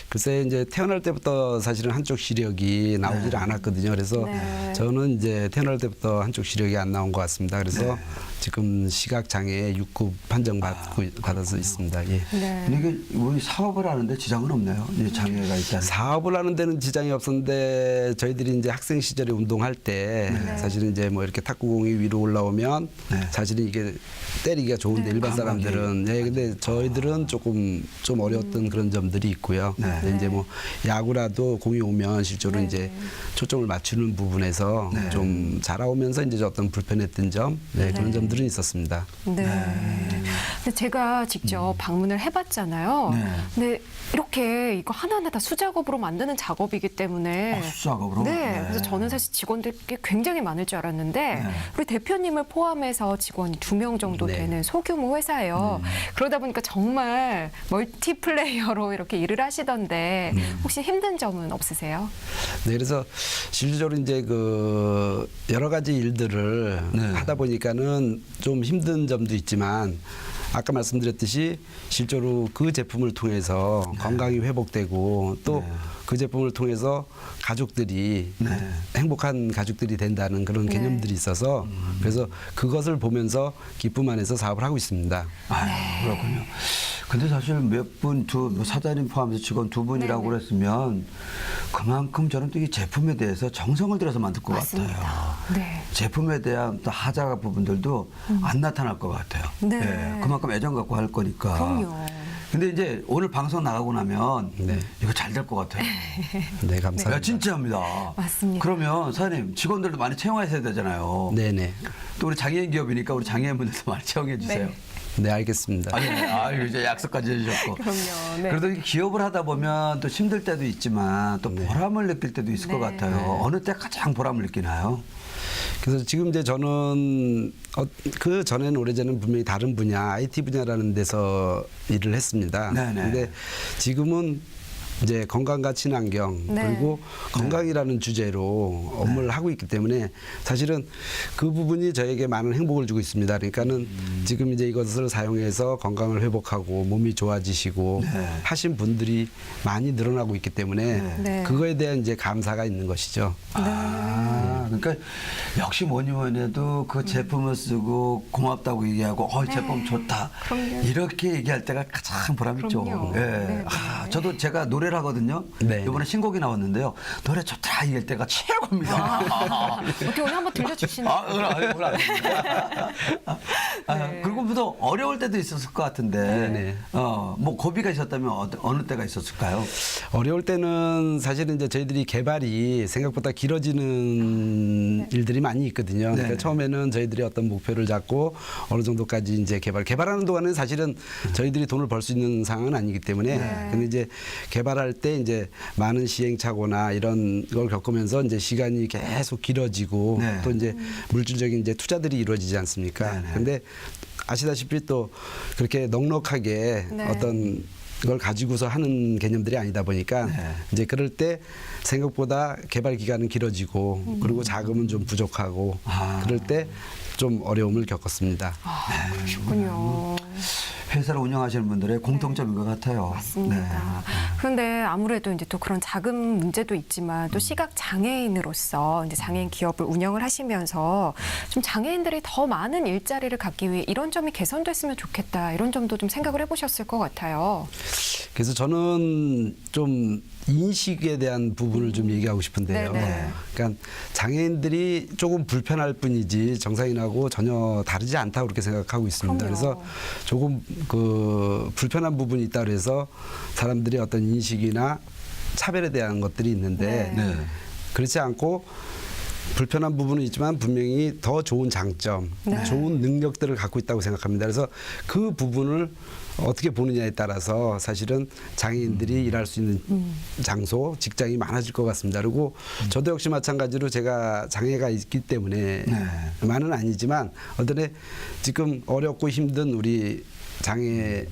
글쎄 이제 태어날 때부터 사실은 한쪽 시력이 나오질 않았거든요. 그래서 네. 저는 이제 태어날 때부터 한쪽 시력이 안 나온 것 같습니다. 그래서 네. 지금 시각 장애 6급 판정 받아서 있습니다. 예. 네. 근데 이게 우리 사업을 하는데 지장은 없네요. 이제 장애가 있다는. 사업을 하는 데는 지장이 없었는데 저희들이 이제 학생 시절에 운동할 때 사실은 이제 뭐 이렇게 탁구공이 위로 올라오면 네. 사실은 이게 때리기가 좋은데 일반 사람들은 네, 근데 저희들은 조금 좀 어려웠던 그런 점들이 있고요. 네. 근데 이제 뭐 야구라도 공이 오면 실제로 이제 초점을 맞추는 부분에서 네. 좀 자라오면서 이제 어떤 불편했던 점 그런 점들은 있었습니다. 네. 근데 제가 직접 방문을 해봤잖아요. 네. 근데 이렇게 이거 하나하나 다 수작업으로 만드는 작업이기 때문에. 수작업으로? 네. 네. 그래서 저는 사실 직원들이 굉장히 많을 줄 알았는데 네. 우리 대표님을 포함해서 직원이 2명 정도 네. 되는 소규모 회사예요. 그러다 보니까 정말 멀티플레이어로 이렇게 일을 하시던데 혹시 힘든 점은 없으세요? 네, 그래서 실질적으로 이제 그 여러 가지 일들을 네. 하다 보니까는 좀 힘든 점도 있지만 아까 말씀드렸듯이 실제로 그 제품을 통해서 건강이 회복되고 또 그 제품을 통해서 가족들이 네. 행복한 가족들이 된다는 그런 개념들이 있어서 그래서 그것을 보면서 기쁨 안에서 사업을 하고 있습니다. 아유, 그렇군요. 근데 사실 몇 분, 뭐 사장님 포함해서 직원 2분이라고 네네. 그랬으면 그만큼 저는 또 이 제품에 대해서 정성을 들여서 만들 것 맞습니다. 같아요. 네. 제품에 대한 또 하자 부분들도 안 나타날 것 같아요. 네. 예, 그만큼 애정 갖고 할 거니까. 그럼요. 근데 이제 오늘 방송 나가고 나면 네. 이거 잘 될 것 같아요. 네, 감사합니다. 야, 진짜입니다. 맞습니다. 그러면 사장님 직원들도 많이 채용하셔야 되잖아요. 네네. 또 우리 장애인 기업이니까 우리 장애인분들도 많이 채용해 주세요. 네. 네, 알겠습니다. 아유, 이제 약속까지 해주셨고. 그럼요. 네. 그래도 이렇게 기업을 하다 보면 또 힘들 때도 있지만 또 보람을 느낄 때도 있을 것 네. 같아요. 어느 때 가장 보람을 느끼나요? 그래서 지금 이제 저는 그 전에는 오래전에는 분명히 다른 분야, IT 분야라는 데서 일을 했습니다. 네네. 근데 지금은 이제 건강과 친환경 네. 그리고 건강이라는 주제로 업무를 하고 있기 때문에 사실은 그 부분이 저에게 많은 행복을 주고 있습니다. 그러니까는 지금 이제 이것을 사용해서 건강을 회복하고 몸이 좋아지시고 하신 분들이 많이 늘어나고 있기 때문에 네. 그거에 대한 이제 감사가 있는 것이죠. 아, 그러니까 역시 뭐니 해도 그 제품을 쓰고 고맙다고 얘기하고 제품 좋다. 그럼요. 이렇게 얘기할 때가 가장 보람 있죠. 그럼요. 예. 네, 아, 저도 제가 노래를 하거든요. 네. 이번에 신곡이 나왔는데요. 노래 좋다 얘기할 때가 최고입니다. 어떻게 오늘 한번 들려주시나요? 그리고 또 어려울 때도 있었을 것 같은데, 네네. 뭐 고비가 있었다면 어느 때가 있었을까요? 어려울 때는 사실은 이제 저희들이 개발이 생각보다 길어지는 일들이 많이 있거든요. 그러니까 네. 처음에는 저희들이 어떤 목표를 잡고 어느 정도까지 이제 개발하는 동안은 사실은 저희들이 돈을 벌 수 있는 상황은 아니기 때문에 근데 이제 개발할 때 이제 많은 시행착오나 이런 걸 겪으면서 이제 시간이 계속 길어지고 네. 또 이제 물질적인 이제 투자들이 이루어지지 않습니까? 네네. 근데 아시다시피 또 그렇게 넉넉하게 네. 어떤 걸 가지고서 하는 개념들이 아니다 보니까 네. 이제 그럴 때 생각보다 개발 기간은 길어지고 그리고 자금은 좀 부족하고 그럴 때 좀 어려움을 겪었습니다. 그렇군요. 회사를 운영하시는 분들의 공통점인 것 같아요. 맞습니다. 네. 그런데 아무래도 이제 또 그런 자금 문제도 있지만 또 시각 장애인으로서 이제 장애인 기업을 운영을 하시면서 좀 장애인들이 더 많은 일자리를 갖기 위해 이런 점이 개선됐으면 좋겠다 이런 점도 좀 생각을 해보셨을 것 같아요. 그래서 저는 좀 인식에 대한 부분을 좀 얘기하고 싶은데요. 네네. 그러니까 장애인들이 조금 불편할 뿐이지 정상인하고 전혀 다르지 않다고 그렇게 생각하고 있습니다. 그럼요. 그래서 조금 그 불편한 부분이 있다 그래서 사람들이 어떤 인식이나 차별에 대한 것들이 있는데 네. 네. 그렇지 않고 불편한 부분은 있지만 분명히 더 좋은 장점, 네. 좋은 능력들을 갖고 있다고 생각합니다. 그래서 그 부분을 어떻게 보느냐에 따라서 사실은 장애인들이 일할 수 있는 장소, 직장이 많아질 것 같습니다. 그리고 저도 역시 마찬가지로 제가 장애가 있기 때문에 많은 아니지만 어떤 지금 어렵고 힘든 우리 장애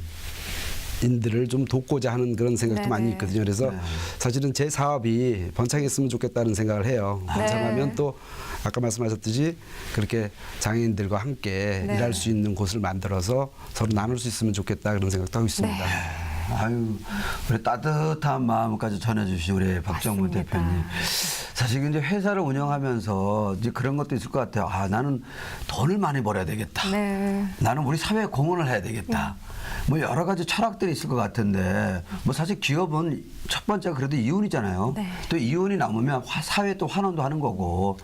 인들을 좀 돕고자 하는 그런 생각도 네네. 많이 있거든요. 그래서 사실은 제 사업이 번창했으면 좋겠다는 생각을 해요. 번창하면 네. 또 아까 말씀하셨듯이 그렇게 장애인들과 함께 네. 일할 수 있는 곳을 만들어서 서로 나눌 수 있으면 좋겠다 그런 생각도 하고 있습니다. 네. 아유, 우리 따뜻한 마음까지 전해주신 우리 박정문 맞습니다. 대표님. 사실 이제 회사를 운영하면서 이제 그런 것도 있을 것 같아요. 아, 나는 돈을 많이 벌어야 되겠다. 네. 나는 우리 사회에 공헌을 해야 되겠다. 뭐 여러 가지 철학들이 있을 것 같은데 뭐 사실 기업은 첫 번째가 그래도 이윤이잖아요. 네. 또 이윤이 남으면 사회에 또 환원도 하는 거고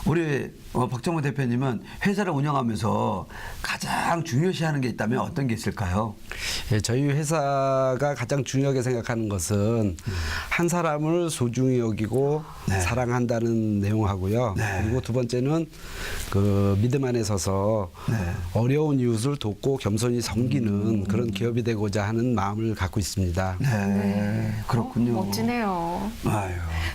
우리 박정문 대표님은 회사를 운영하면서 가장 중요시하는 게 있다면 어떤 게 있을까요? 예, 저희 회사가 가장 중요하게 생각하는 것은 한 사람을 소중히 여기고 네. 사랑한다는 내용하고요. 네. 그리고 두 번째는 그 믿음 안에 서서 네. 어려운 이웃을 돕고 겸손히 섬기는 그런 기업이 되고자 하는 마음을 갖고 있습니다. 네, 그렇군요. 멋지네요. 아유,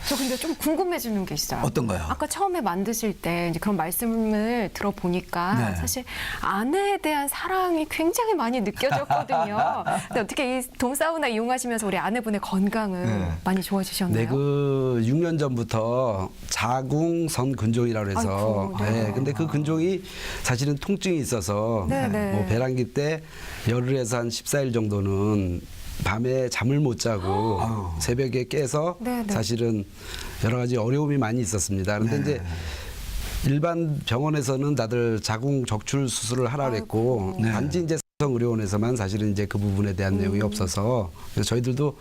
저 근데 좀 궁금해지는 게 있어요. 어떤가요? 아까 처음에 만드실 때 이제 그런 말씀을 들어보니까 네. 사실 아내에 대한 사랑이 굉장히 많이 느껴졌거든요. 근데 어떻게 이 돔사우나 이용하시면서 우리 아내분의 건강은 네. 많이 좋아지셨나요? 네, 그 6년 전부터 자궁선 근종이라고 해서 아이고, 네. 근데 그 근종이 사실은 통증이 있어서 네, 네. 뭐 배란기 때 열흘에서 한 14일 정도는 밤에 잠을 못 자고 아유. 새벽에 깨서 네, 네. 사실은 여러 가지 어려움이 많이 있었습니다. 그런데 이제 일반 병원에서는 다들 자궁 적출 수술을 하라 그랬고 네. 단지 이제 의료원에서만 사실은 이제 그 부분에 대한 내용이 없어서 그래서 저희들도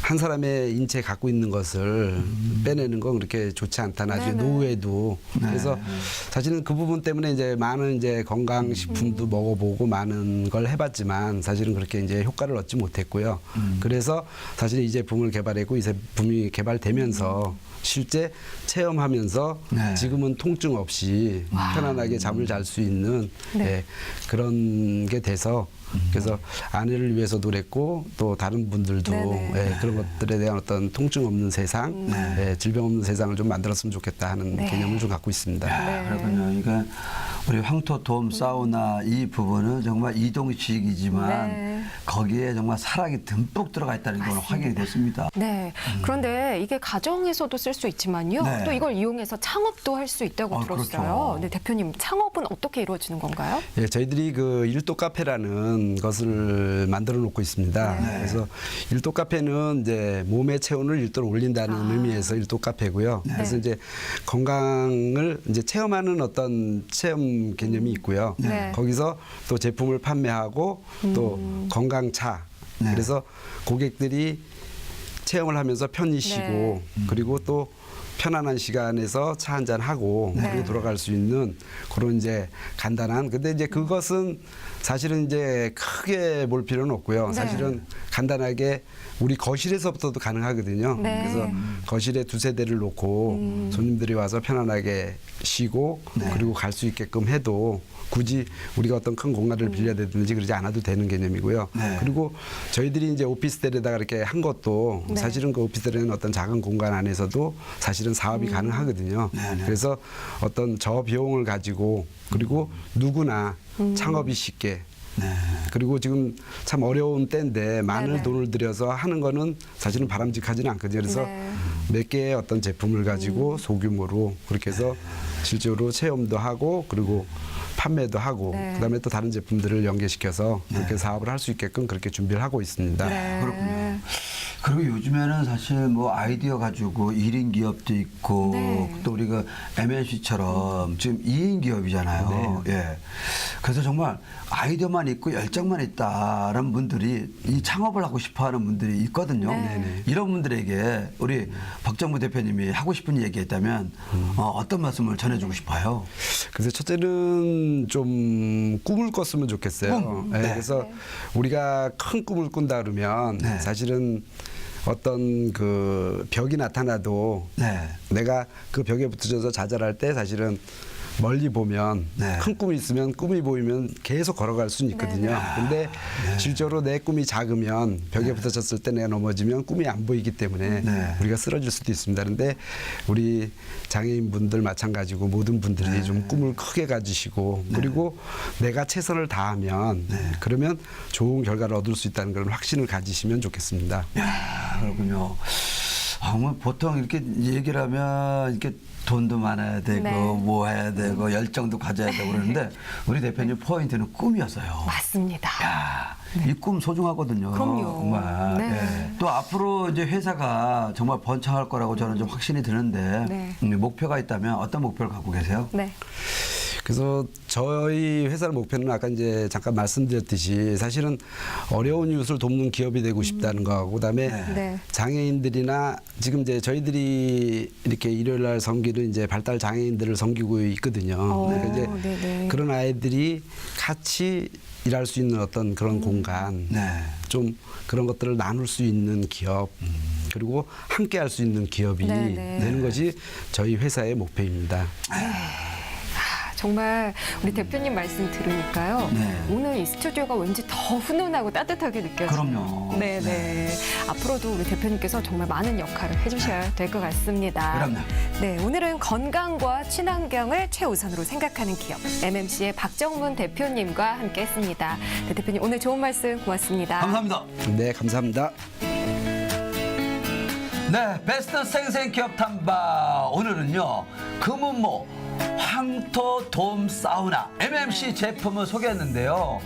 한 사람의 인체에 갖고 있는 것을 빼내는 건 그렇게 좋지 않다. 나중에 네네. 노후에도. 그래서 사실은 그 부분 때문에 이제 많은 이제 건강식품도 먹어보고 많은 걸 해봤지만 사실은 그렇게 이제 효과를 얻지 못했고요. 그래서 사실 이 제품을 개발했고 이 제품이 개발되면서 실제 체험하면서 네. 지금은 통증 없이 편안하게 잠을 잘 수 있는 네. 예, 그런 게 돼서 그래서 아내를 위해서도 그랬고 또 다른 분들도 네네. 예, 그런 것들에 대한 어떤 통증 없는 세상, 예, 질병 없는 세상을 좀 만들었으면 좋겠다 하는 네. 개념을 좀 갖고 있습니다. 네. 그렇군요. 그러니까 우리 황토 돔 사우나 이 부분은 정말 이동식이지만 네. 거기에 정말 살악이 듬뿍 들어가 있다는 걸 확인이 됐습니다. 네. 그런데 이게 가정에서도 쓸 수 있지만요. 네. 또 이걸 이용해서 창업도 할 수 있다고 들었어요. 그렇죠. 네, 대표님 창업은 어떻게 이루어지는 건가요? 예, 저희들이 그 일도 카페라는 것을 만들어 놓고 있습니다. 네. 그래서 일도 카페는 이제 몸의 체온을 일도로 올린다는 의미에서 일도 카페고요. 그래서 이제 건강을 이제 체험하는 어떤 체험 개념이 있고요. 네. 거기서 또 제품을 판매하고 또 건강차. 네. 그래서 고객들이 체험을 하면서 편히 쉬고 네. 그리고 또 편안한 시간에서 차 한잔 하고 네. 그리고 돌아갈 수 있는 그런 이제 간단한 근데 이제 그것은 사실은 이제 크게 볼 필요는 없고요. 네. 사실은 간단하게 우리 거실에서부터도 가능하거든요. 네. 그래서 거실에 두세 대를 놓고 손님들이 와서 편안하게 쉬고 그리고 갈 수 있게끔 해도 굳이 우리가 어떤 큰 공간을 빌려야 되든지 그러지 않아도 되는 개념이고요. 네. 그리고 저희들이 이제 오피스텔에다가 이렇게 한 것도 네. 사실은 그 오피스텔에는 어떤 작은 공간 안에서도 사실은 사업이 가능하거든요. 네, 네. 그래서 어떤 저비용을 가지고 그리고 누구나 창업이 쉽게 네. 그리고 지금 참 어려운 때인데 많은 네네. 돈을 들여서 하는 거는 사실은 바람직하지는 않거든요. 그래서 네. 몇 개의 어떤 제품을 가지고 소규모로 그렇게 해서 실제로 체험도 하고 그리고 판매도 하고 네. 그다음에 또 다른 제품들을 연계시켜서 그렇게 사업을 할 수 있게끔 그렇게 준비를 하고 있습니다. 네. 그렇군요. 그리고 요즘에는 사실 뭐 아이디어 가지고 1인 기업도 있고 네. 또 우리가 MNC처럼 지금 2인 기업이잖아요. 예. 그래서 정말 아이디어만 있고 열정만 있다라는 분들이 이 창업을 하고 싶어 하는 분들이 있거든요. 네. 이런 분들에게 우리 박정무 대표님이 하고 싶은 얘기 있다면 어떤 말씀을 전해주고 싶어요? 그래서 첫째는 좀 꿈을 꿨으면 좋겠어요. 꿈? 네, 네. 그래서 우리가 큰 꿈을 꾼다 그러면 네. 사실은 어떤 그 벽이 나타나도 네. 내가 그 벽에 붙어져서 좌절할 때 사실은 멀리 보면 네. 큰 꿈이 있으면 꿈이 보이면 계속 걸어갈 수는 있거든요. 근데 실제로 내 꿈이 작으면 벽에 붙어졌을 때 내가 넘어지면 꿈이 안 보이기 때문에 네. 우리가 쓰러질 수도 있습니다. 그런데 우리 장애인분들 마찬가지고 모든 분들이 좀 꿈을 크게 가지시고 그리고 내가 최선을 다하면 그러면 좋은 결과를 얻을 수 있다는 그런 확신을 가지시면 좋겠습니다. 야, 그렇군요. 뭐 보통 이렇게 얘기를 하면 이렇게 돈도 많아야 되고 네. 뭐 해야 되고 열정도 가져야 되고 그러는데 우리 대표님 포인트는 꿈이었어요. 맞습니다. 야, 이 꿈 소중하거든요. 그럼요. 정말. 네. 예. 또 앞으로 이제 회사가 정말 번창할 거라고 저는 좀 확신이 드는데 네. 목표가 있다면 어떤 목표를 갖고 계세요? 네. 그래서 저희 회사의 목표는 아까 이제 잠깐 말씀드렸듯이 사실은 어려운 이웃을 돕는 기업이 되고 싶다는 거하고 그다음에 네. 장애인들이나 지금 이제 저희들이 이렇게 일요일 날 섬기는 이제 발달 장애인들을 섬기고 있거든요. 그러니까 이제 네네. 그런 아이들이 같이 일할 수 있는 어떤 그런 공간, 네. 좀 그런 것들을 나눌 수 있는 기업, 그리고 함께 할 수 있는 기업이 네네. 되는 것이 저희 회사의 목표입니다. 정말 우리 대표님 말씀 들으니까요. 네. 오늘 이 스튜디오가 왠지 더 훈훈하고 따뜻하게 느껴져요. 그럼요. 네네. 앞으로도 우리 대표님께서 정말 많은 역할을 해주셔야 될 것 같습니다. 그럼요. 네, 오늘은 건강과 친환경을 최우선으로 생각하는 기업 MMC의 박정문 대표님과 함께했습니다. 네, 대표님 오늘 좋은 말씀 고맙습니다. 감사합니다. 네, 감사합니다. 네, 베스트 생생기업 탐방 오늘은요 금은모 황토 돔 사우나 MMC 제품을 소개했는데요.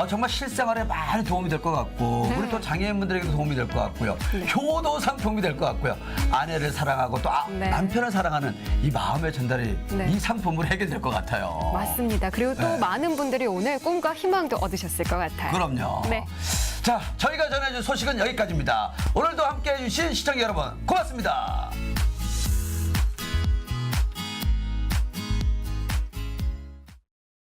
정말 실생활에 많이 도움이 될 것 같고 네. 우리 또 장애인분들에게도 도움이 될 것 같고요. 효도상 도움이 될 것 같고요. 아내를 사랑하고 또 네. 남편을 사랑하는 이 마음의 전달이 네. 이 상품으로 해결될 것 같아요. 맞습니다. 그리고 또 네. 많은 분들이 오늘 꿈과 희망도 얻으셨을 것 같아요. 그럼요. 네. 자, 저희가 전해준 소식은 여기까지입니다. 오늘도 함께해 주신 시청자 여러분 고맙습니다.